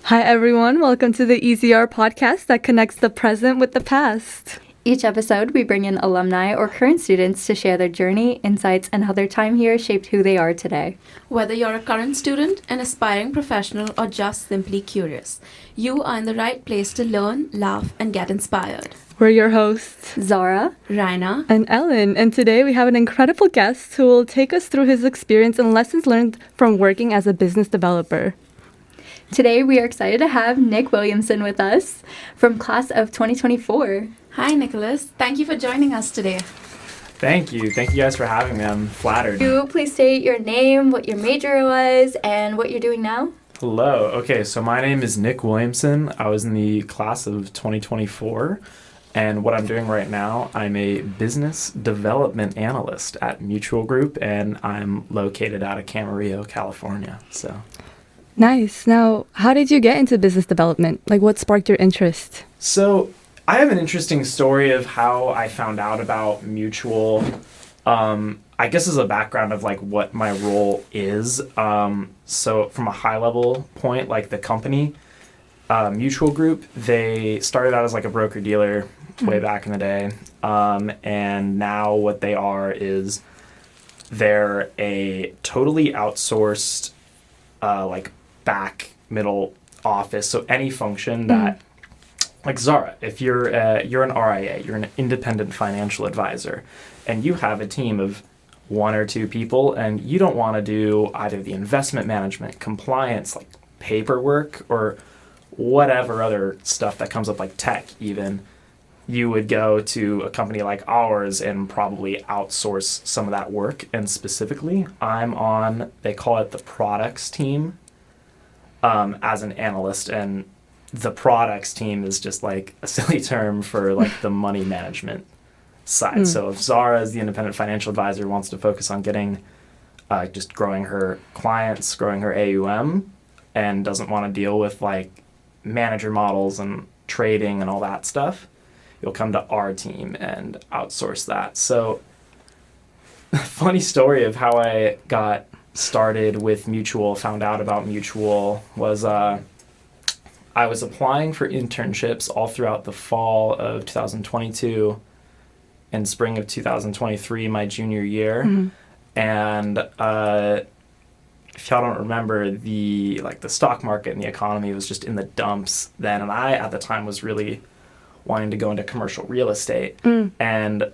Hi everyone, welcome to the EZR Podcast that connects the present with the past. Each episode, we bring in alumni or current students to share their journey, insights, and how their time here shaped who they are today. Whether you're a current student, an aspiring professional, or just simply curious, you are in the right place to learn, laugh, and get inspired. We're your hosts, Zara, Rainna, and Ellen, and today we have an incredible guest who will take us through his experience and lessons learned from working as a business developer. Today, we are excited to have Nick Williamson with us from class of 2024. Hi, Nicholas. Thank you for joining us today. Thank you. Thank you guys for having me. I'm flattered. Could you please state your name, what your major was, and what you're doing now? Hello. Okay, so my name is Nick Williamson. I was in the class of 2024, and what I'm doing right now, I'm a Business Development Analyst at Mutual Group, and I'm located out of Camarillo, California. So. Nice. Now, how did you get into business development? Like, what sparked your interest? So, I have an interesting story of how I found out about Mutual. I guess as a background of like what my role is. So from a high level point, like the company, Mutual Group, they started out as like a broker dealer way back in the day. And now what they are is they're a totally outsourced like back middle office. So any function that like Zara, if you're an RIA, you're an independent financial advisor, and you have a team of one or two people, and you don't want to do either the investment management, compliance, like paperwork, or whatever other stuff that comes up, like tech even, you would go to a company like ours and probably outsource some of that work. And specifically, I'm on, they call it the products team as an analyst, and the products team is just like a silly term for like the money management side. So if Zara, as the independent financial advisor, wants to focus on getting just growing her clients, growing her AUM, and doesn't want to deal with like manager models and trading and all that stuff, you'll come to our team and outsource that. So funny story of how I got started with Mutual, found out about Mutual, was I was applying for internships all throughout the fall of 2022 and spring of 2023, my junior year. And if y'all don't remember, the stock market and the economy was just in the dumps then, and I at the time was really wanting to go into commercial real estate. And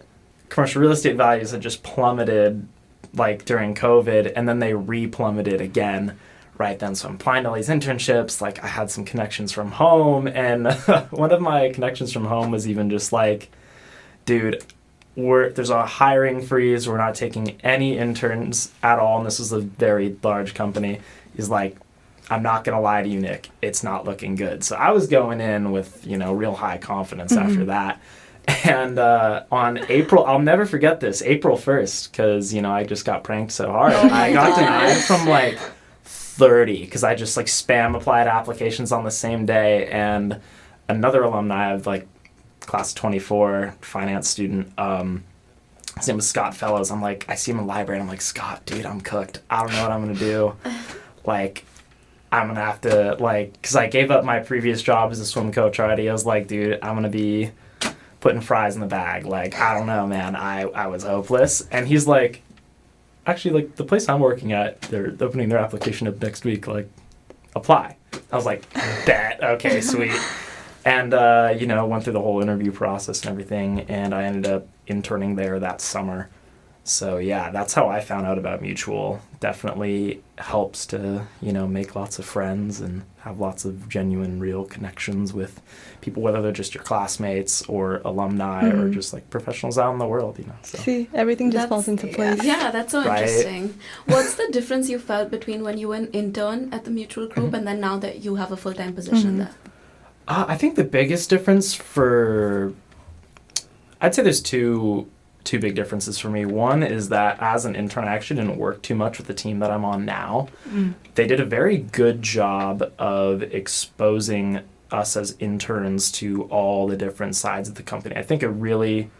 commercial real estate values had just plummeted like during COVID, and then they re-plummeted again right then. So I'm applying to all these internships. Like, I had some connections from home, and one of my connections from home was even just like, dude, there's a hiring freeze. We're not taking any interns at all. And this was a very large company. He's like, I'm not going to lie to you, Nick. It's not looking good. So I was going in with, real high confidence after that. And on April, I'll never forget this, April 1st, because, I just got pranked so hard. I got denied from like 30 because I just like spam applied applications on the same day. And another alumni of like class 24 finance student, his name was Scott Fellows. I'm like, I see him in the library, and I'm like, Scott, dude, I'm cooked. I don't know what I'm going to do. Like, I'm going to have to, like, because I gave up my previous job as a swim coach already. I was like, dude, I'm going to be putting fries in the bag. Like, I don't know, man. I was hopeless. And he's like, actually, like, the place I'm working at, they're opening their application up next week. Like, apply. I was like, bet. Okay, sweet. And, went through the whole interview process and everything, and I ended up interning there that summer. So, yeah, that's how I found out about Mutual. Definitely helps to, make lots of friends and have lots of genuine, real connections with people, whether they're just your classmates or alumni or just, like, professionals out in the world, So. See, everything just falls into place. Yeah, that's so interesting. What's the difference you felt between when you were an intern at the Mutual Group and then now that you have a full-time position there? I think the biggest difference I'd say there's two big differences for me. One is that as an intern, I actually didn't work too much with the team that I'm on now. They did a very good job of exposing us as interns to all the different sides of the company. I think a really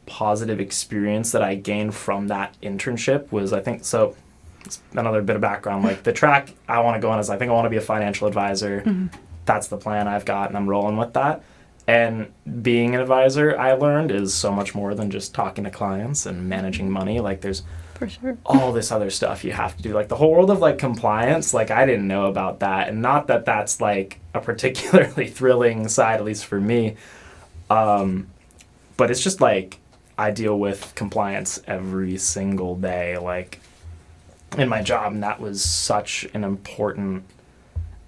positive experience that I gained from that internship was, so it's another bit of background, like the track I want to go on is I think I want to be a financial advisor. that's the plan I've got and I'm rolling with that. And being an advisor, I learned, is so much more than just talking to clients and managing money. Like there's For sure. all this other stuff you have to do. Like the whole world of like compliance, like I didn't know about that. And not that that's like a particularly thrilling side, at least for me. But it's just like I deal with compliance every single day, like in my job. And that was such an important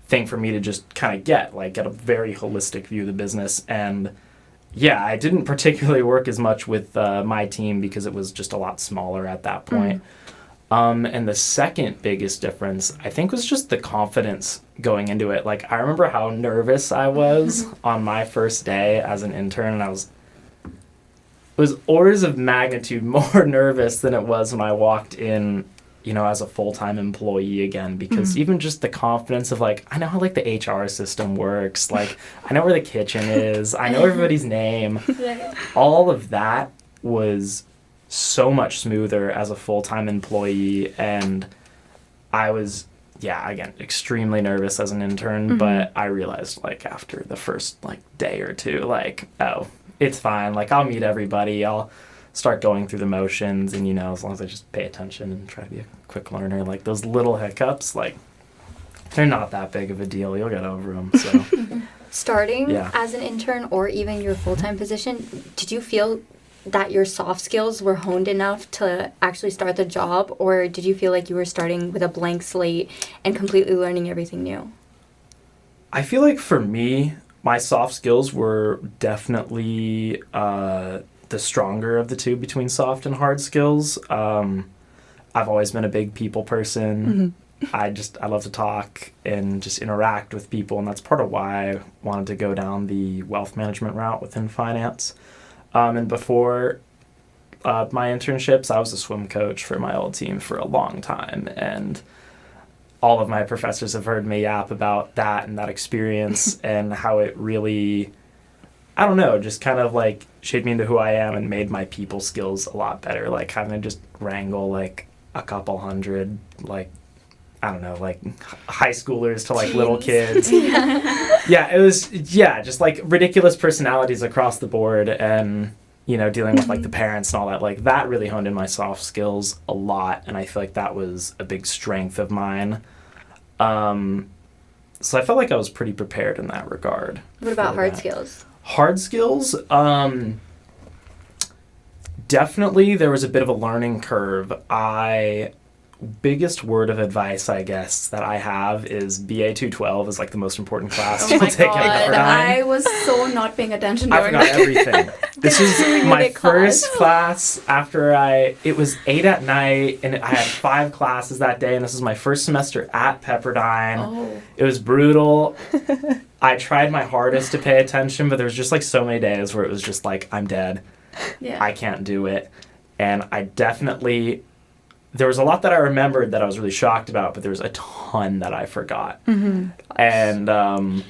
thing for me to just kind of get a very holistic view of the business. And yeah, I didn't particularly work as much with my team because it was just a lot smaller at that point. And the second biggest difference, I think, was just the confidence going into it. Like, I remember how nervous I was on my first day as an intern, and it was orders of magnitude more nervous than it was when I walked in, as a full-time employee again, because even just the confidence of I know how the HR system works, I know where the kitchen is, I know everybody's name. All of that was so much smoother as a full-time employee, and I was, again, extremely nervous as an intern, but I realized after the first day or two, oh, it's fine, I'll meet everybody, I'll start going through the motions, and as long as I just pay attention and try to be a quick learner, those little hiccups, they're not that big of a deal. You'll get over them. So starting as an intern or even your full-time position, did you feel that your soft skills were honed enough to actually start the job, or did you feel like you were starting with a blank slate and completely learning everything new? I feel like for me, my soft skills were definitely the stronger of the two between soft and hard skills. I've always been a big people person. I love to talk and just interact with people, and that's part of why I wanted to go down the wealth management route within finance. And before my internships, I was a swim coach for my old team for a long time, and all of my professors have heard me yap about that and that experience and how it really, I don't know, just kind of shaped me into who I am and made my people skills a lot better. Having to just wrangle a couple hundred, I don't know, high schoolers to little kids. It was, just ridiculous personalities across the board, and, dealing with the parents and all that, that really honed in my soft skills a lot, and I feel like that was a big strength of mine. So I felt like I was pretty prepared in that regard. What about hard skills? Hard skills, definitely there was a bit of a learning curve. Biggest word of advice, I guess, that I have is BA 212 is the most important class you'll take at Pepperdine. I was so not paying attention I during forgot that. everything. This was my first class after it was 8 at night, and I had 5 classes that day, and this was my first semester at Pepperdine. Oh. It was brutal. I tried my hardest to pay attention, but there was just so many days where it was just I'm dead. Yeah. I can't do it. And I definitely, there was a lot that I remembered that I was really shocked about, but there was a ton that I forgot. And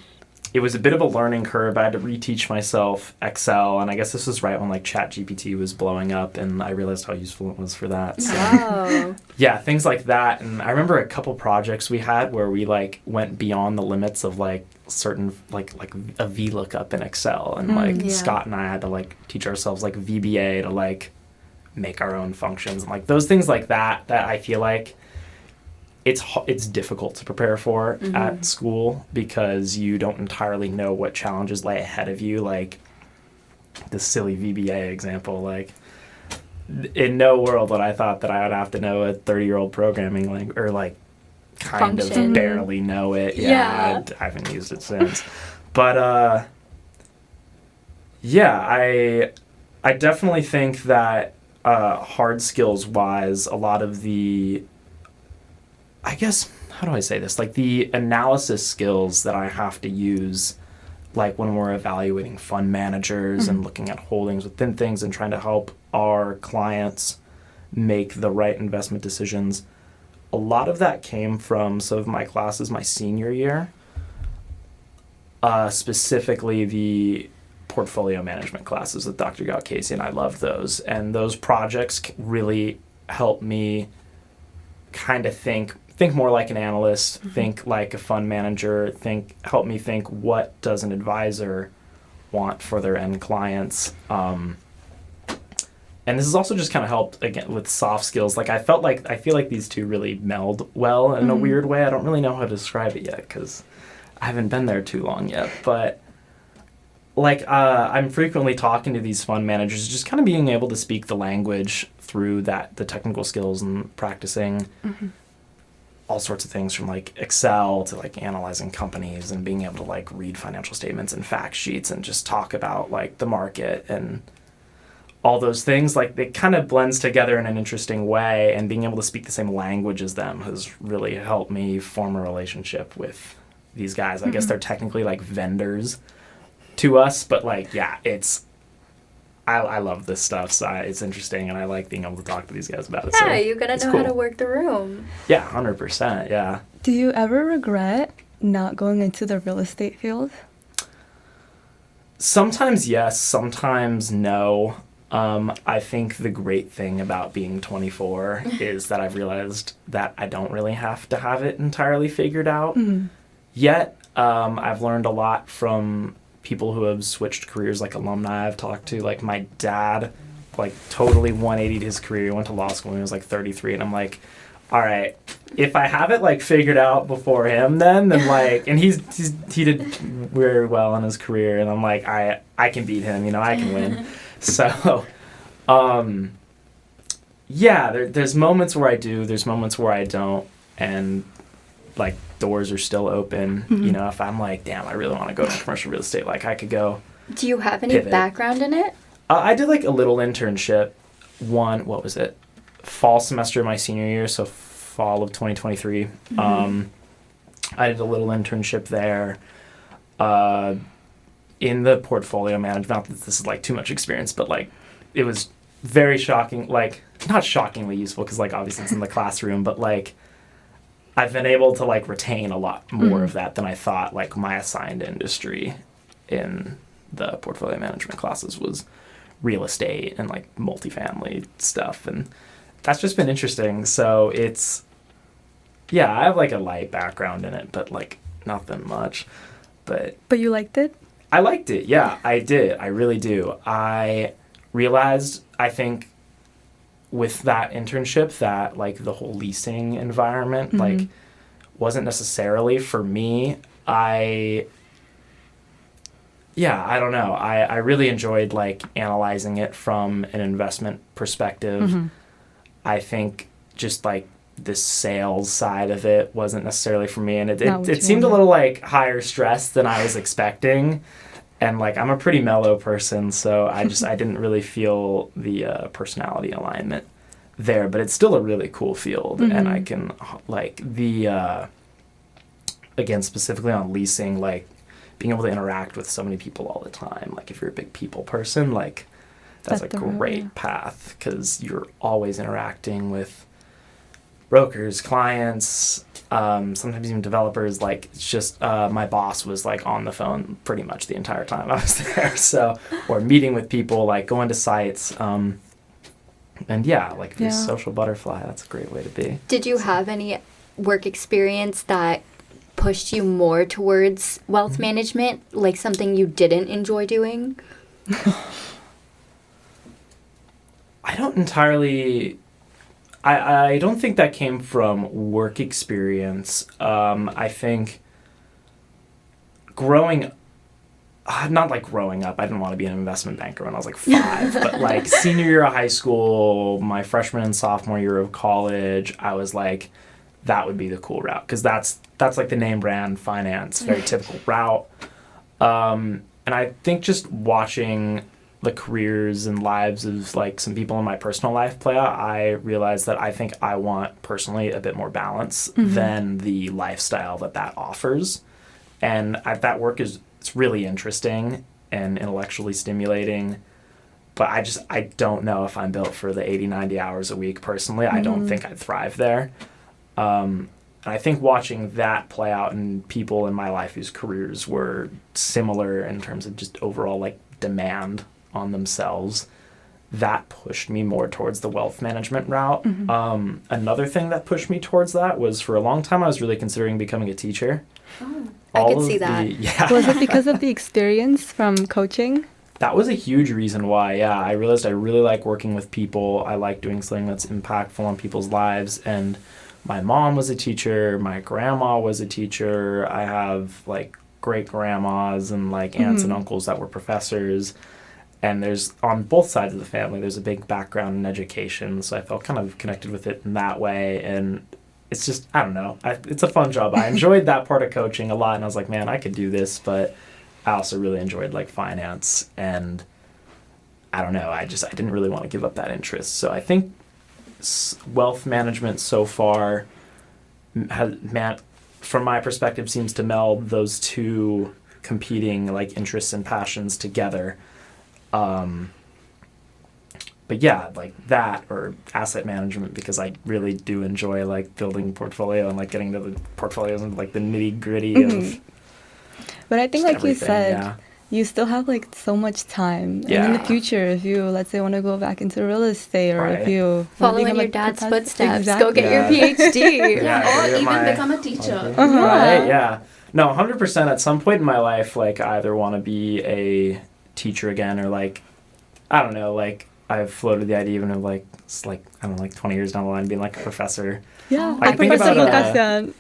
it was a bit of a learning curve. I had to reteach myself Excel, and I guess this was right when ChatGPT was blowing up, and I realized how useful it was for that. So, Wow. yeah, things like that. And I remember a couple projects we had where we went beyond the limits of certain a VLOOKUP in Excel, and Scott and I had to teach ourselves VBA to make our own functions, and those things that I feel like it's difficult to prepare for at school, because you don't entirely know what challenges lay ahead of you. The silly VBA example, in no world would I thought that I would have to know a 30-year-old programming language, or kind Function. of barely know it. Yeah. I haven't used it since. But I definitely think that hard skills wise, a lot of the, I guess, how do I say this? The analysis skills that I have to use, when we're evaluating fund managers and looking at holdings within things and trying to help our clients make the right investment decisions. A lot of that came from some of my classes my senior year, specifically the portfolio management classes with Dr. Casey, and I loved those. And those projects really helped me kind of think think more like an analyst, think like a fund manager, help me think what does an advisor want for their end clients. And this has also just kind of helped, again, with soft skills. Like, I feel like these two really meld well in a weird way. I don't really know how to describe it yet because I haven't been there too long yet. But, like, I'm frequently talking to these fund managers, just kind of being able to speak the language through the technical skills and practicing all sorts of things from, like, Excel to, like, analyzing companies and being able to, like, read financial statements and fact sheets and just talk about, like, the market and all those things. Like, it kind of blends together in an interesting way, and being able to speak the same language as them has really helped me form a relationship with these guys. I guess they're technically like vendors to us, but like, yeah, I love this stuff, so it's interesting, and I like being able to talk to these guys about it. Yeah, so you gotta know how to work the room. Yeah, 100%, yeah. Do you ever regret not going into the real estate field? Sometimes yes, sometimes no. I think the great thing about being 24 is that I've realized that I don't really have to have it entirely figured out yet. I've learned a lot from people who have switched careers, like alumni I've talked to. Like, my dad, like, totally 180'd his career. He went to law school when he was like 33, and I'm like, all right, if I have it like figured out before him, then like, and he did very well in his career, and I'm like, I can beat him, I can win. So, yeah, there's moments where I do, there's moments where I don't, and like, doors are still open. If I'm like, damn, I really want to go to commercial real estate, like, I could go. Do you have any pivot. background in it? I did like a little internship. What was it? Fall semester of my senior year, so fall of 2023. I did a little internship there. In the portfolio management, not that this is like too much experience, but like, it was very shocking, like, not shockingly useful, because like, obviously it's in the classroom, but like, I've been able to like retain a lot more of that than I thought. Like, my assigned industry in the portfolio management classes was real estate and like multifamily stuff, and that's just been interesting. So yeah, I have like a light background in it, but like nothing much. But you liked it? I liked it, yeah, I did. I really do. I realized, I think, with that internship that, like, the whole leasing environment, like, wasn't necessarily for me. I don't know. I really enjoyed, like, analyzing it from an investment perspective. I think just, like, the sales side of it wasn't necessarily for me, and it seemed a little like higher stress than I was expecting, and like, I'm a pretty mellow person, so I didn't really feel the personality alignment there, but it's still a really cool field, and I can like again, specifically on leasing, like, being able to interact with so many people all the time, like, if you're a big people person, like, that's a great path, because you're always interacting with brokers, clients, sometimes even developers. Like, it's just, my boss was like on the phone pretty much the entire time I was there. So, or meeting with people, like going to sites. And yeah, like, this social butterfly, that's a great way to be. Did you have any work experience that pushed you more towards wealth management, like something you didn't enjoy doing? I don't entirely... I don't think that came from work experience. I think not like growing up, I didn't want to be an investment banker when I was like 5, but like senior year of high school, my freshman and sophomore year of college, I was like, that would be the cool route, because that's like the name brand finance, very typical route. And I think just watching the careers and lives of like some people in my personal life play out, I realized that I think I want personally a bit more balance than the lifestyle that offers. And that work it's really interesting and intellectually stimulating, but I don't know if I'm built for the 80-90 hours a week personally. I don't think I'd thrive there. And I think watching that play out in people in my life whose careers were similar in terms of just overall like demand on themselves, that pushed me more towards the wealth management route. Another thing that pushed me towards that was, for a long time I was really considering becoming a teacher. I could see that. Was it because of the experience from coaching? That was a huge reason why, yeah. I realized I really like working with people. I like doing something that's impactful on people's lives. And my mom was a teacher. My grandma was a teacher. I have, like, great-grandmas and, like, aunts and uncles that were professors. And there's, on both sides of the family, there's a big background in education. So I felt kind of connected with it in that way. And it's just, I don't know. It's a fun job. I enjoyed that part of coaching a lot. And I was like, man, I could do this. But I also really enjoyed, like, finance. And I don't know. I didn't really want to give up that interest. So I think wealth management so far from my perspective, seems to meld those two competing, like, interests and passions together. But yeah, like that, or asset management, because I really do enjoy, like, building portfolio and, like, getting to the portfolios and, like, the nitty gritty of. But I think, like you said, you still have, like, so much time. And in the future, if you, let's say, want to go back into real estate, or if you follow in your dad's footsteps, go get your PhD, or even become a teacher. Right? Yeah. No, 100%. At some point in my life, like, I either want to be a teacher again, or, like, I don't know, like, I've floated the idea even of, like, it's like, I don't know, like 20 years down the line being, like, a professor. Yeah, I think about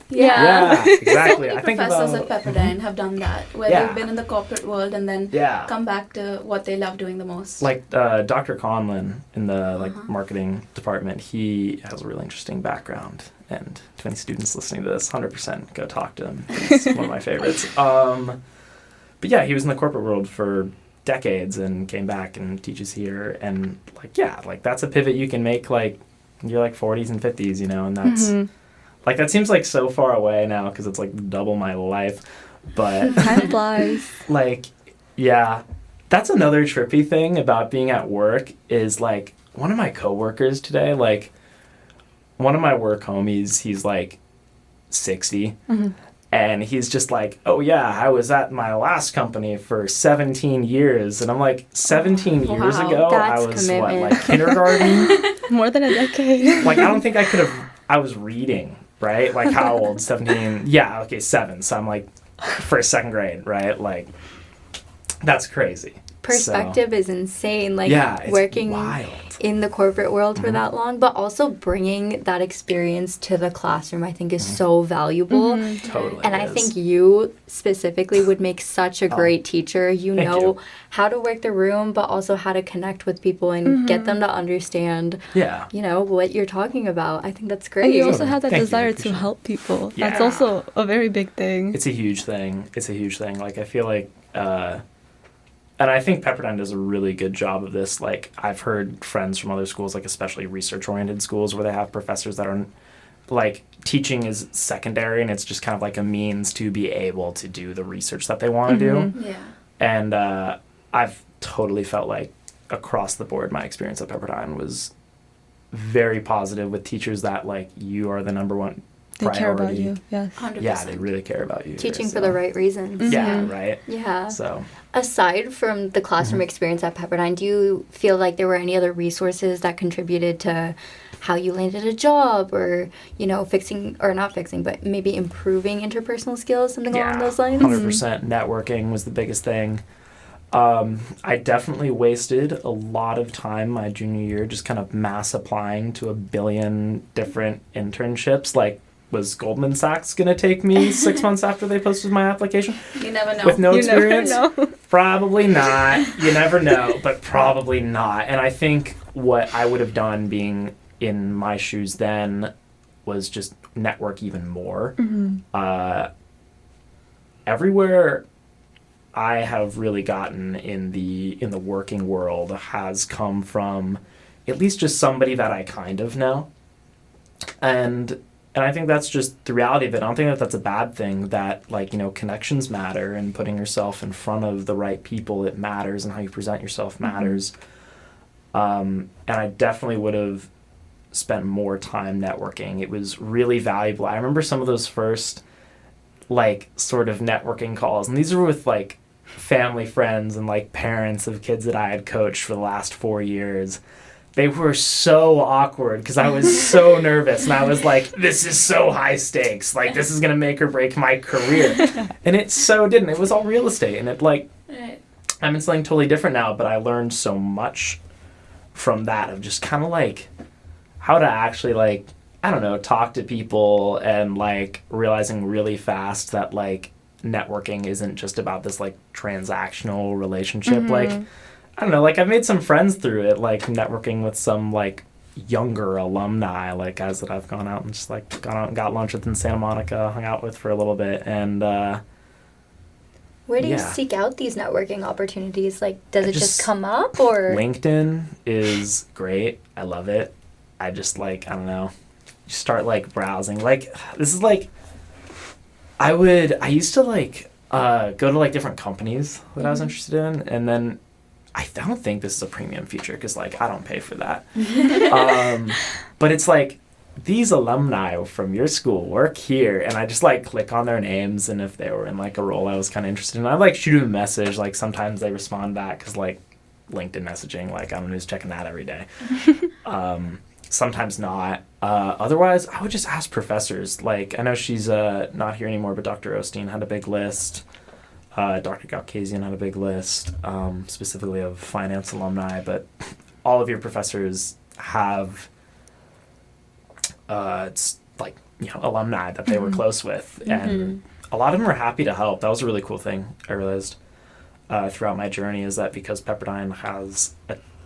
yeah, exactly. So many professors at Pepperdine have done that, where they've been in the corporate world and then come back to what they love doing the most. Like Dr. Conlon in the marketing department, he has a really interesting background. And to any students listening to this, 100% go talk to him. He's one of my favorites. But yeah, he was in the corporate world for decades and came back and teaches here. And like that's a pivot you can make, like, you're like 40s and 50s, you know, and that's like, that seems like so far away now because it's like double my life. But time flies. Like, yeah, that's another trippy thing about being at work is, like, one of my coworkers today, like, one of my work homies, he's like 60. And he's just like, oh, yeah, I was at my last company for 17 years. And I'm like, 17 years ago, I was, commitment. What, like, kindergarten? More than a decade. Like, I don't think I could have, I was reading, right? Like, how old? 17? Yeah, okay, 7. So I'm like, first, second grade, right? Like, that's crazy. Perspective is insane. Like, it's working wild. In the corporate world for that long, but also bringing that experience to the classroom, I think is so valuable. Totally. And I think you specifically would make such a great teacher. You know how to work the room, but also how to connect with people and get them to understand, you know, what you're talking about. I think that's great. And you also have that desire to help people. Yeah. That's also a very big thing. It's a huge thing. Like, I feel like, and I think Pepperdine does a really good job of this. Like, I've heard friends from other schools, like especially research-oriented schools, where they have professors that are, like, teaching is secondary, and it's just kind of like a means to be able to do the research that they want to do. Yeah. And I've totally felt like across the board, my experience at Pepperdine was very positive with teachers that, like, you are the number one priority. They care about you, yes. 100%. Yeah, they really care about you. Teaching for the right reasons. Yeah, right? Yeah. So, aside from the classroom experience at Pepperdine, do you feel like there were any other resources that contributed to how you landed a job, or, you know, not fixing, but maybe improving interpersonal skills, something along those lines? 100%. Networking was the biggest thing. I definitely wasted a lot of time my junior year just kind of mass applying to a billion different internships. Like, was Goldman Sachs going to take me 6 months after they posted my application? You never know. With no experience? Never know. Probably not. You never know, but probably not. And I think what I would have done being in my shoes then was just network even more. Everywhere I have really gotten in the working world has come from at least just somebody that I kind of know. And I think that's just the reality of it. I don't think that that's a bad thing, that, like, you know, connections matter, and putting yourself in front of the right people, it matters, and how you present yourself matters. And I definitely would have spent more time networking. It was really valuable. I remember some of those first, like, sort of networking calls, and these were with, like, family friends and like parents of kids that I had coached for the last 4 years. They were so awkward because I was so nervous, and I was like, this is so high stakes. Like, this is going to make or break my career. And it so didn't. It was all real estate. And it like, I'm in something totally different now, but I learned so much from that of just kind of like how to actually like, I don't know, talk to people, and like realizing really fast that like networking isn't just about this like transactional relationship. Like, I don't know, like I've made some friends through it, like networking with some like younger alumni, like guys that I've gone out and just like gone out and got lunch with in Santa Monica, hung out with for a little bit. And where do you seek out these networking opportunities? Like, does it just come up, or? LinkedIn is great. I love it. I just like, I don't know, you start like browsing. Like, this is like, I used to like go to like different companies that I was interested in, and then I don't think this is a premium feature because like I don't pay for that. But it's like, these alumni from your school work here, and I just like click on their names, and if they were in like a role I was kind of interested in, I like shoot them a message. Like sometimes they respond back because like LinkedIn messaging, like I'm just checking that every day. Sometimes not. Otherwise, I would just ask professors. Like, I know she's not here anymore, but Dr. Osteen had a big list. Dr. Gaukazian had a big list, specifically of finance alumni. But all of your professors have, it's like, you know, alumni that they were close with. And a lot of them are happy to help. That was a really cool thing I realized throughout my journey, is that because Pepperdine has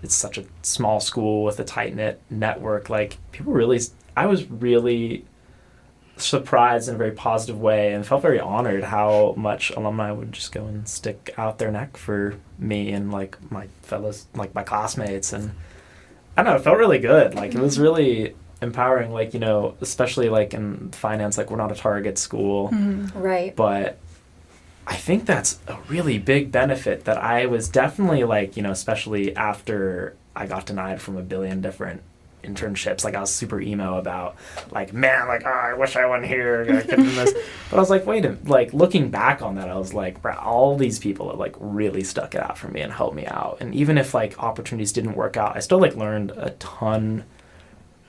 it's such a small school with a tight-knit network, like people really, I was really surprised in a very positive way and felt very honored how much alumni would just go and stick out their neck for me and like my fellows, like my classmates. And I don't know, it felt really good. Like it was really empowering, like, you know, especially like in finance, like we're not a target school. Right. But I think that's a really big benefit that I was definitely like, you know, especially after I got denied from a billion different internships. Like I was super emo about like, man, like, oh, I wish I went here. I could do this. But I was like, wait a minute, like looking back on that, I was like, bro, all these people have like really stuck it out for me and helped me out. And even if like opportunities didn't work out, I still like learned a ton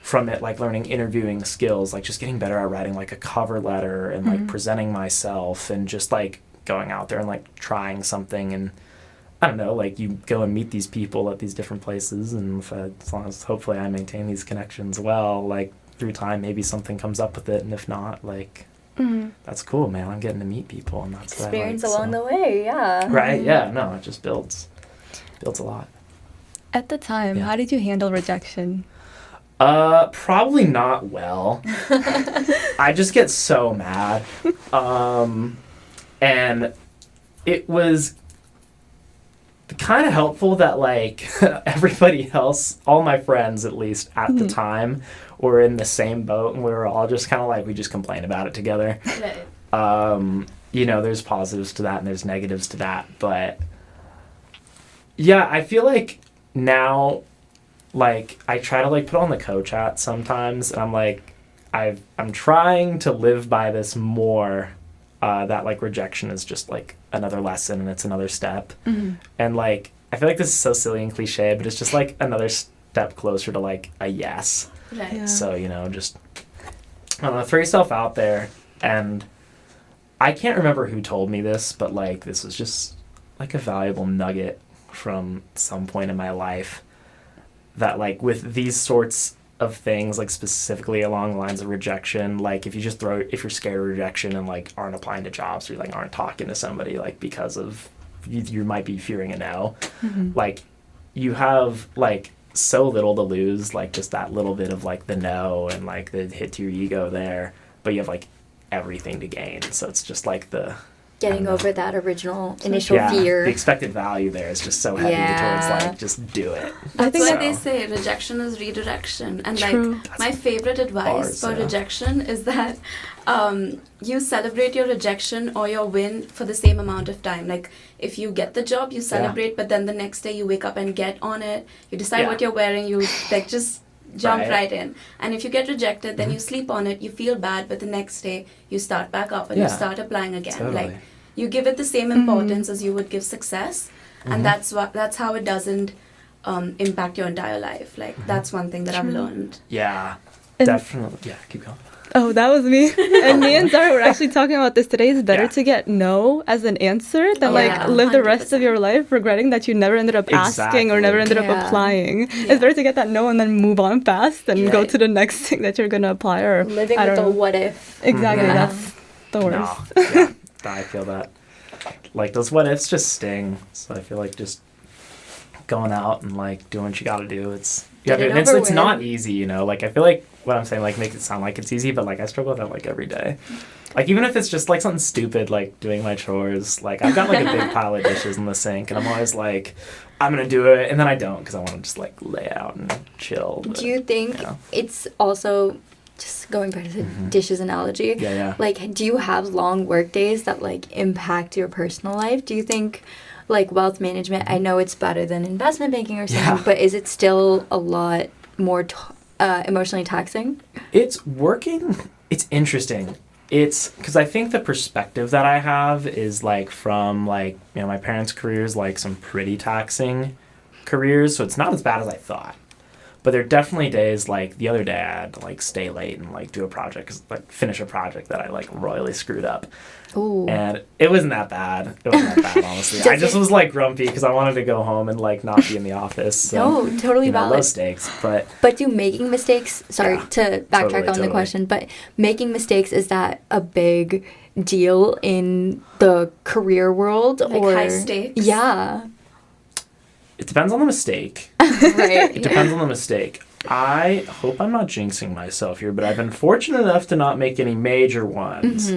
from it, like learning interviewing skills, like just getting better at writing like a cover letter and like presenting myself, and just like going out there and like trying something. And I don't know, like you go and meet these people at these different places, and as long as hopefully I maintain these connections well, like through time maybe something comes up with it, and if not, like that's cool, man. I'm getting to meet people, and that's experience what I like, along the way. Right. Yeah, no, it just builds a lot. At the time, how did you handle rejection? Probably not well. I just get so mad. And it was kind of helpful that like everybody else, all my friends at least at the time, were in the same boat, and we were all just kind of like, we just complained about it together. Right. You know, there's positives to that and there's negatives to that, but yeah, I feel like now, like I try to like put on the coach hat sometimes, and I'm like, I'm trying to live by this more. That like rejection is just like another lesson, and it's another step. And like I feel like this is so silly and cliche, but it's just like another step closer to like a yes. Right. Yeah. So, you know, just I don't know, throw yourself out there. And I can't remember who told me this, but like this was just like a valuable nugget from some point in my life, that like with these sorts of things, like specifically along the lines of rejection, like if you're scared of rejection and like aren't applying to jobs, or you like aren't talking to somebody like because of you might be fearing a no, like you have like so little to lose, like just that little bit of like the no and like the hit to your ego there, but you have like everything to gain. So it's just like the getting over that original initial fear. The expected value there is just so heavy towards like just do it. That's why they say rejection is redirection. And like my favorite advice for rejection is that you celebrate your rejection or your win for the same amount of time. Like if you get the job, you celebrate, but then the next day you wake up and get on it. You decide what you're wearing. You like just jump right in. And if you get rejected, then you sleep on it, you feel bad, but the next day you start back up and you start applying again. Totally. Like you give it the same importance as you would give success, and that's how it doesn't impact your entire life. Like that's one thing that I've learned. Yeah, definitely. Yeah, keep going. Oh, that was me. And me and Zara were actually talking about this today. It's better to get no as an answer than live the rest of your life regretting that you never ended up asking or never ended up applying. Yeah. It's better to get that no and then move on fast and go to the next thing that you're going to apply. Or living with the what if. Exactly. That's the worst. No, yeah, I feel that. Like those what ifs just sting. So I feel like just going out and like doing what you got to do. It's not easy, you know. Like I feel like what I'm saying like makes it sound like it's easy, but like I struggle with that like every day. Like even if it's just like something stupid like doing my chores, like I've got like a big pile of dishes in the sink, and I'm always like, I'm gonna do it, and then I don't because I want to just like lay out and chill. But, do you think it's also just going back to the dishes analogy? Yeah. Like, do you have long work days that like impact your personal life? Do you think like wealth management, I know it's better than investment banking or something, but is it still a lot more emotionally taxing? It's interesting. It's because I think the perspective that I have is like from like, you know, my parents' careers, like some pretty taxing careers, so it's not as bad as I thought. But there are definitely days, like the other day I had to like stay late and like do a project, like finish a project that I like royally screwed up. Ooh. And it wasn't that bad. Honestly. I just was like grumpy because I wanted to go home and like not be in the office. So, no, totally valid. Low stakes, but do making mistakes, to backtrack on the question, but making mistakes, is that a big deal in the career world? Like or high stakes? Yeah. It depends on the mistake. Right. It depends on the mistake. I hope I'm not jinxing myself here, but I've been fortunate enough to not make any major ones.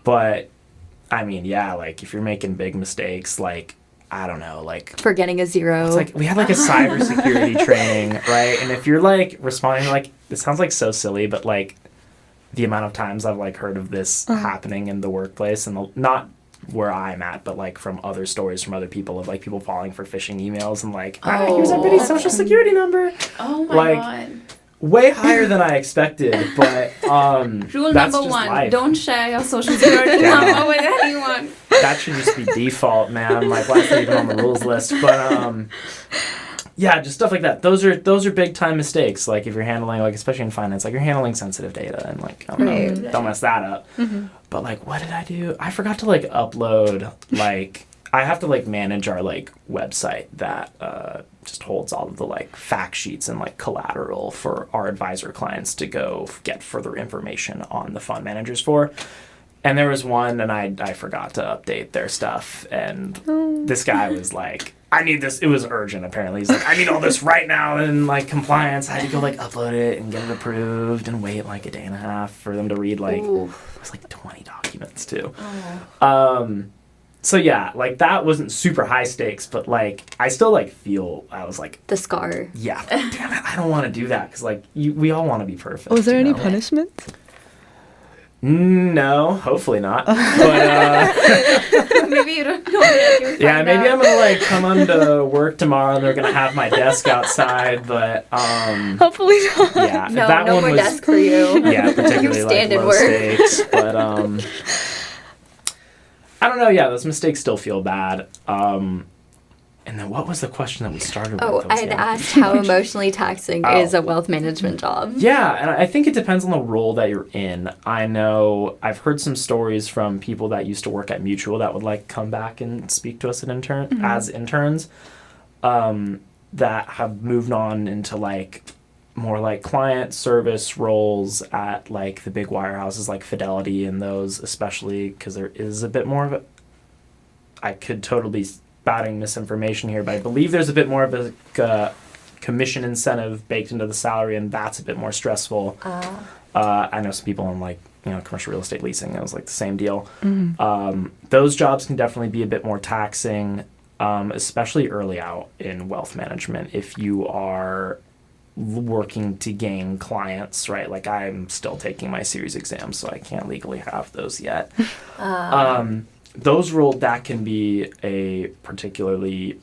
But, I mean, yeah, like, if you're making big mistakes, like, I don't know, like... For getting a 0. It's like, we had, like, a cybersecurity training, right? And if you're, like, responding, like, this sounds, like, so silly, but, like, the amount of times I've, like, heard of this happening in the workplace, and not where I'm at, but, like, from other stories from other people of, like, people falling for phishing emails and, like, here's everybody's social security number. Oh, my God. Way higher than I expected, but rule that's number just 1: life. Don't share your social security number with anyone. That should just be default, man. Like, why is that even on the rules list? But yeah, just stuff like that. Those are big time mistakes. Like if you're handling, like especially in finance, like you're handling sensitive data and like I don't know, don't mess that up. But like, what did I do? I forgot to like upload like. I have to like manage our like website that just holds all of the like fact sheets and like collateral for our advisor clients to go get further information on the fund managers for. And there was one, and I forgot to update their stuff, and this guy was like, I need this. It was urgent, apparently. He's like, I need all this right now in like compliance. I had to go like upload it and get it approved and wait like a day and a half for them to read like it was like 20 documents too. So yeah, like that wasn't super high stakes, but like I still like feel I was like the scar. Yeah, damn it, I don't want to do that because like we all want to be perfect. Was there any punishment? No, hopefully not. But maybe you don't know. Yeah, maybe I'm gonna like come into work tomorrow and they're gonna have my desk outside, but hopefully not. Yeah, no, that no one more was, desk for you. Yeah, particularly you stand like and low work. stakes, but I don't know. Yeah, those mistakes still feel bad. And then what was the question that we started with? I had asked how emotionally taxing is a wealth management job. Yeah, and I think it depends on the role that you're in. I know I've heard some stories from people that used to work at Mutual that would like come back and speak to us as interns that have moved on into like more like client service roles at like the big wirehouses like Fidelity and those, especially because there is a bit more of a, I could totally spouting misinformation here, but I believe there's a bit more of a commission incentive baked into the salary, and that's a bit more stressful. I know some people in like, you know, commercial real estate leasing, it was like the same deal. Those jobs can definitely be a bit more taxing, especially early out in wealth management if you are working to gain clients, right? Like I'm still taking my series exams, so I can't legally have those yet. Those roles, that can be a particularly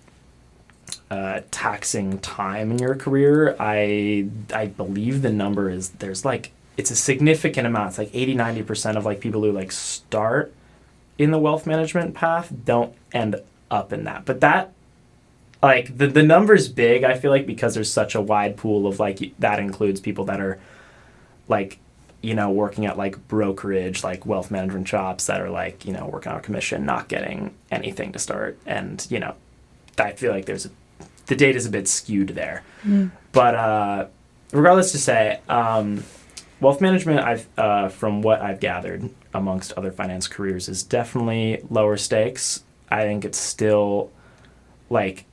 taxing time in your career. I believe the number is there's like, it's a significant amount. It's like 80-90% of like people who like start in the wealth management path don't end up in that. But that, like, the number's big, I feel like, because there's such a wide pool of, like, that includes people that are, like, you know, working at, like, brokerage, like, wealth management shops that are, like, you know, working on a commission, not getting anything to start. And, you know, I feel like the data's a bit skewed there. But regardless to say, wealth management, from what I've gathered amongst other finance careers, is definitely lower stakes. I think it's still, like,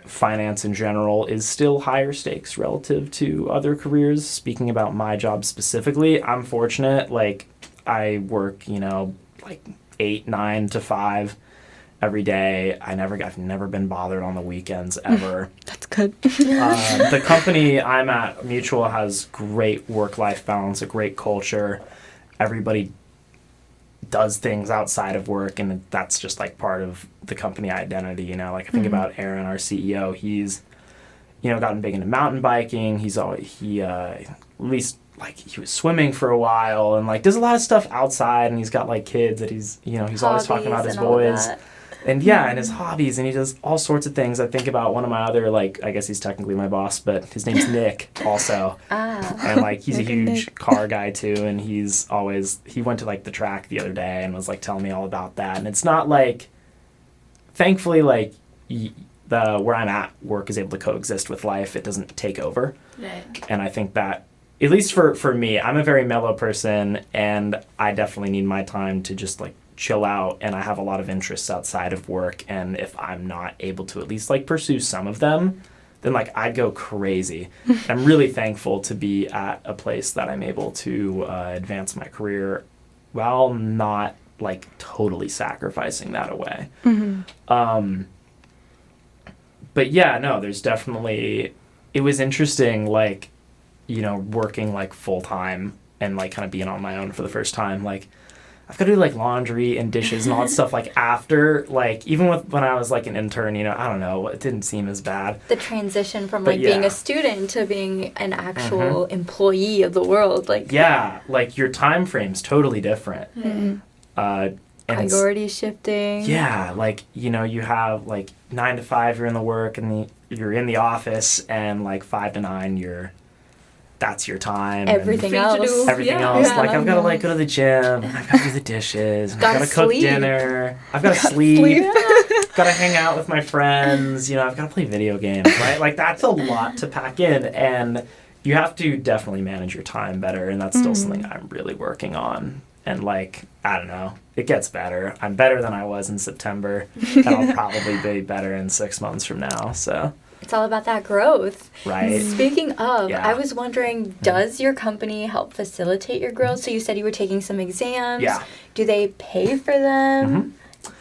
finance in general is still higher stakes relative to other careers. Speaking about my job specifically, I'm fortunate. Like, I work, you know, like 8, 9 to 5 every day. I've never been bothered on the weekends ever. That's good. The company I'm at, Mutual, has great work-life balance, a great culture. Everybody does things outside of work, and that's just like part of the company identity, you know. Like, I think about Aaron, our CEO. He's, you know, gotten big into mountain biking. He at least, like, he was swimming for a while, and, like, does a lot of stuff outside, and he's got, like, kids that he's, you know, he's always talking about his boys. And and his hobbies, and he does all sorts of things. I think about one of my other, like, I guess he's technically my boss, but his name's Nick also. And, like, he's a huge car guy too, and he went to, like, the track the other day and was, like, telling me all about that. And it's not like, thankfully, like, where I'm at, work is able to coexist with life. It doesn't take over. Right. And I think that, at least for me, I'm a very mellow person, and I definitely need my time to just, like, chill out, and I have a lot of interests outside of work, and if I'm not able to at least, like, pursue some of them, then, like, I'd go crazy. I'm really thankful to be at a place that I'm able to advance my career while not, like, totally sacrificing that away. But yeah, no, there's definitely, it was interesting, like, you know, working, like, full-time and, like, kind of being on my own for the first time. Like, I've got to do, like, laundry and dishes and all that stuff, like, after, like, even when I was, like, an intern, you know, I don't know, it didn't seem as bad. The transition from, like, being a student to being an actual employee of the world, like... Yeah, like, your time frame's totally different. Priority shifting. Yeah, like, you know, you have, like, 9 to 5, you're in the work, and you're in the office, and, like, 5 to 9, that's your time. Everything else. Like, I've got to, like, go to the gym. I've got to do the dishes. I've got to cook dinner. I've got to sleep. Got to hang out with my friends. You know, I've got to play video games, right? Like, that's a lot to pack in. And you have to definitely manage your time better. And that's still something I'm really working on. And, like, I don't know. It gets better. I'm better than I was in September. And I'll probably be better in 6 months from now, so... It's all about that growth. Right. Speaking of, I was wondering, does your company help facilitate your growth? So you said you were taking some exams. Yeah. Do they pay for them?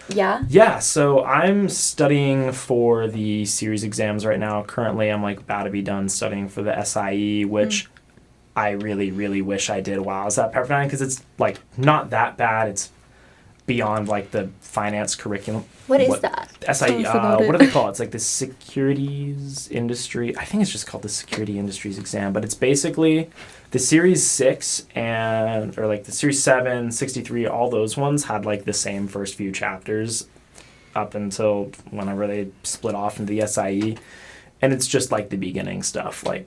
Yeah? Yeah, so I'm studying for the series exams right now. Currently, I'm, like, about to be done studying for the SIE, which I really, really wish I did while I was at Pepperdine, because it's, like, not that bad. It's beyond, like, the finance curriculum. What is that? SIE, what do they call it? It's like the securities industry. I think it's just called the security industries exam, but it's basically the Series 6 or like the Series 7, 63, all those ones had, like, the same first few chapters up until whenever they split off into the SIE. And it's just, like, the beginning stuff, like,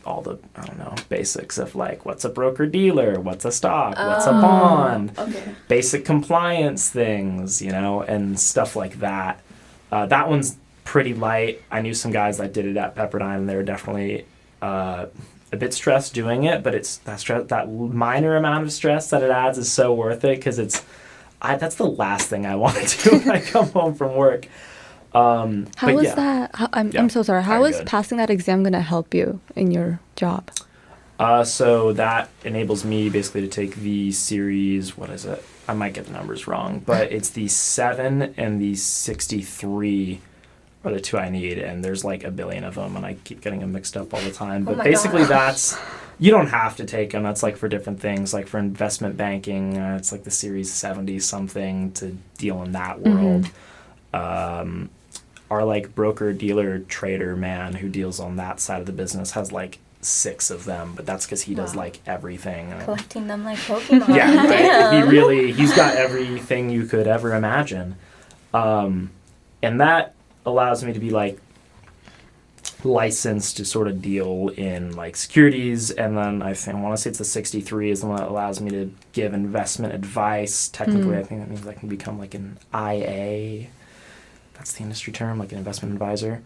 all the, I don't know, basics of, like, what's a broker-dealer, what's a stock, what's a bond, basic compliance things, you know, and stuff like that. That one's pretty light. I knew some guys that did it at Pepperdine, and they were definitely a bit stressed doing it, but it's that minor amount of stress that it adds is so worth it, because that's the last thing I want to do when I come home from work. How was that? I'm so sorry. How is passing that exam going to help you in your job? So that enables me basically to take the series, what is it? I might get the numbers wrong, but it's the 7 and the 63 are the two I need, and there's like a billion of them, and I keep getting them mixed up all the time. But basically that's, you don't have to take them. That's like for different things, like for investment banking, it's like the series 70 something to deal in that world. Our, like, broker dealer trader man who deals on that side of the business has, like, 6 of them, but that's because he does like everything. Collecting them like Pokemon. Yeah, right? He's got everything you could ever imagine. And that allows me to be like licensed to sort of deal in like securities, and then I want to say it's the 63 is the one that allows me to give investment advice. Technically, I think that means I can become like an IA. That's the industry term, like an investment advisor.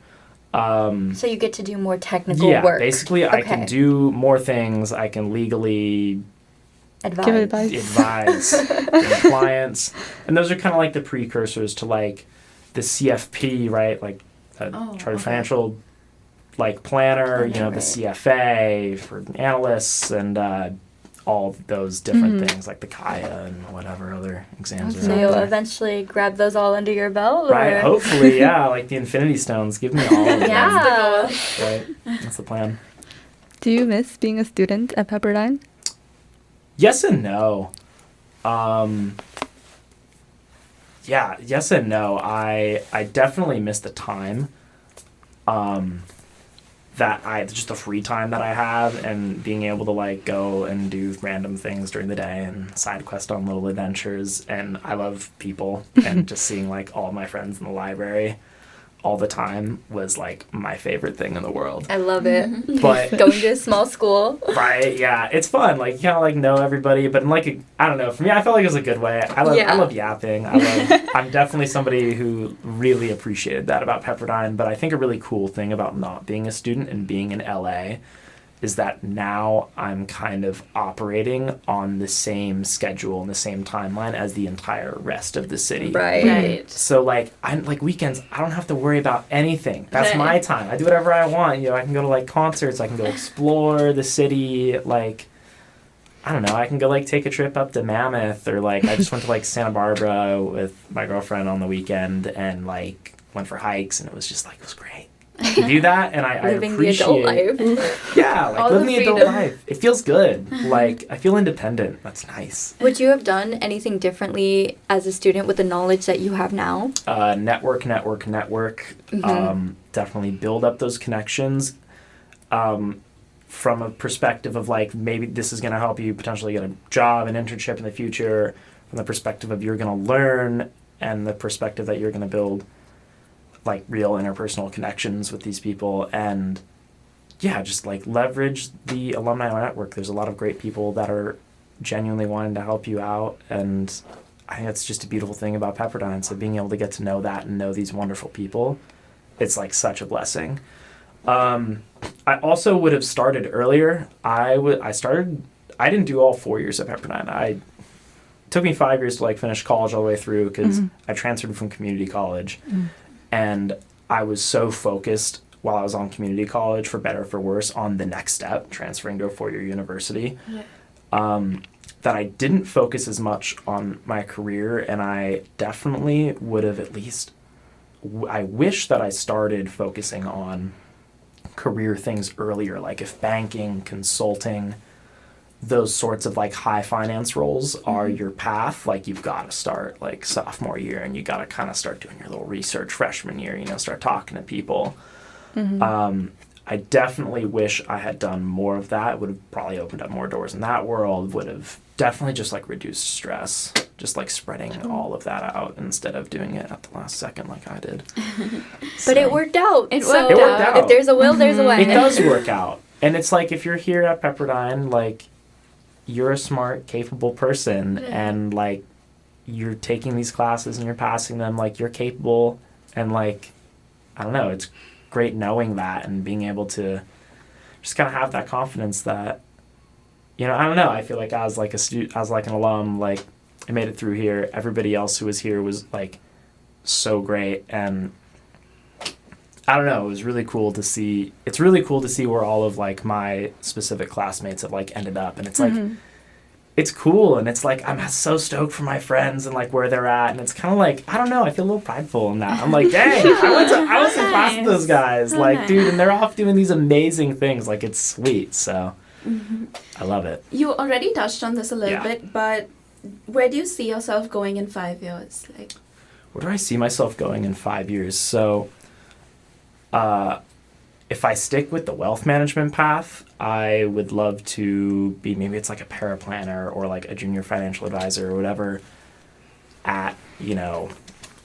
So you get to do more technical work. Yeah, basically I can do more things. I can legally advise clients. And those are kind of like the precursors to like the CFP, right? Like Chartered Financial like planner, the CFA for analysts, and all those different things like the Kaya and whatever other exams are. So you'll eventually grab those all under your belt? Right, or? Hopefully, yeah, like the Infinity Stones. Give me all of them. Yeah. Right, that's the plan. Do you miss being a student at Pepperdine? Yes and no. Yeah, yes and no. I definitely miss the time. Just the free time that I have, and being able to like go and do random things during the day and side quest on little adventures. And I love people, and just seeing like all my friends in the library all the time was like my favorite thing in the world. I love it. But going to a small school. Right, yeah. It's fun. Like you kinda like know everybody, but in like I don't know, for me I felt like it was a good way. I love yapping. I'm definitely somebody who really appreciated that about Pepperdine, but I think a really cool thing about not being a student and being in LA is that now I'm kind of operating on the same schedule and the same timeline as the entire rest of the city. Right. So like I'm like weekends, I don't have to worry about anything. That's my time. I do whatever I want. I can go to like concerts, I can go explore the city, like I don't know, I can go like take a trip up to Mammoth, or like I just went to like Santa Barbara with my girlfriend on the weekend and like went for hikes, and it was just like it was great. To do that, and I living appreciate the adult life. Yeah, like living the adult life. It feels good. Like I feel independent. That's nice. Would you have done anything differently as a student with the knowledge that you have now? Network. Definitely build up those connections. From a perspective of like maybe this is going to help you potentially get a job, an internship in the future. From the perspective of you're going to learn, and the perspective that you're going to build like real interpersonal connections with these people, and just like leverage the alumni network. There's a lot of great people that are genuinely wanting to help you out, and I think that's just a beautiful thing about Pepperdine. So being able to get to know that and know these wonderful people, it's like such a blessing. I also would have started earlier. I didn't do all 4 years at Pepperdine. It took me 5 years to like finish college all the way through, because I transferred from community college. And I was so focused while I was on community college, for better or for worse, on the next step, transferring to a 4-year university, that I didn't focus as much on my career. And I definitely would have I wish that I started focusing on career things earlier, like if banking, consulting, those sorts of like high finance roles are your path, like you've got to start like sophomore year, and you got to kind of start doing your little research freshman year, start talking to people. I definitely wish I had done more of that. It would have probably opened up more doors in that world, would have definitely just like reduced stress, just like spreading all of that out instead of doing it at the last second like I did. But it worked out. It worked out. If there's a will, there's a way. It does work out. And it's like if you're here at Pepperdine, like you're a smart, capable person, and like you're taking these classes and you're passing them, like you're capable, and like I don't know, it's great knowing that and being able to just kind of have that confidence that I don't know, I feel like as like a student, as like an alum, like I made it through here. Everybody else who was here was like so great, and I don't know, it was really cool to see. It's really cool to see where all of like my specific classmates have like ended up, and it's like it's cool, and it's like I'm so stoked for my friends and like where they're at, and it's kind of like I don't know, I feel a little prideful in that. I'm like, dang, I was in class with those guys, like dude, and they're off doing these amazing things. Like it's sweet, so I love it. You already touched on this a little bit, but where do you see yourself going in 5 years? Like, where do I see myself going in 5 years? So if I stick with the wealth management path, I would love to be, maybe it's like a paraplanner or like a junior financial advisor or whatever at, you know,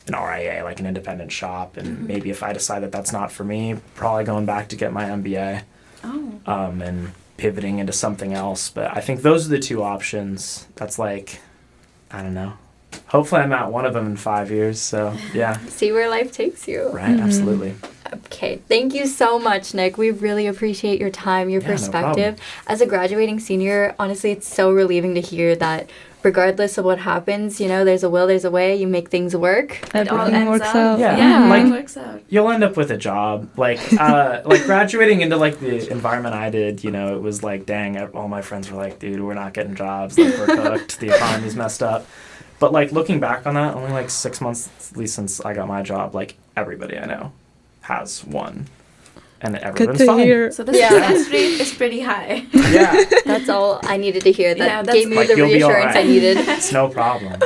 an RIA, like an independent shop. And maybe if I decide that that's not for me, probably going back to get my MBA. And pivoting into something else. But I think those are the two options. That's like, I don't know. Hopefully I'm at one of them in 5 years. So yeah. See where life takes you. Right, absolutely. Okay, thank you so much, Nick. We really appreciate your time, your perspective. No, as a graduating senior, honestly, it's so relieving to hear that regardless of what happens, you know, there's a will, there's a way, you make things work. Everything works out. Yeah, like, works out. You'll end up with a job. Like, like graduating into like the environment I did, you know, it was like, dang, all my friends were like, dude, we're not getting jobs, like we're cooked, the economy's messed up. But like looking back on that, only like 6 months at least since I got my job, like everybody I know has one. And everyone's Good to fine. hear. So the success rate is pretty high. Yeah. That's all I needed to hear. That gave me like, the reassurance I needed. It's no problem.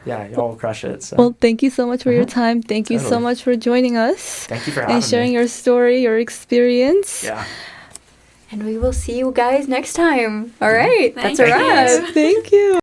Y'all will crush it. So. Well, thank you so much for your time. Thank you so much for joining us. Thank you for having me. And sharing your story, your experience. Yeah. And we will see you guys next time. All right. Thank That's a wrap. you. Thank you.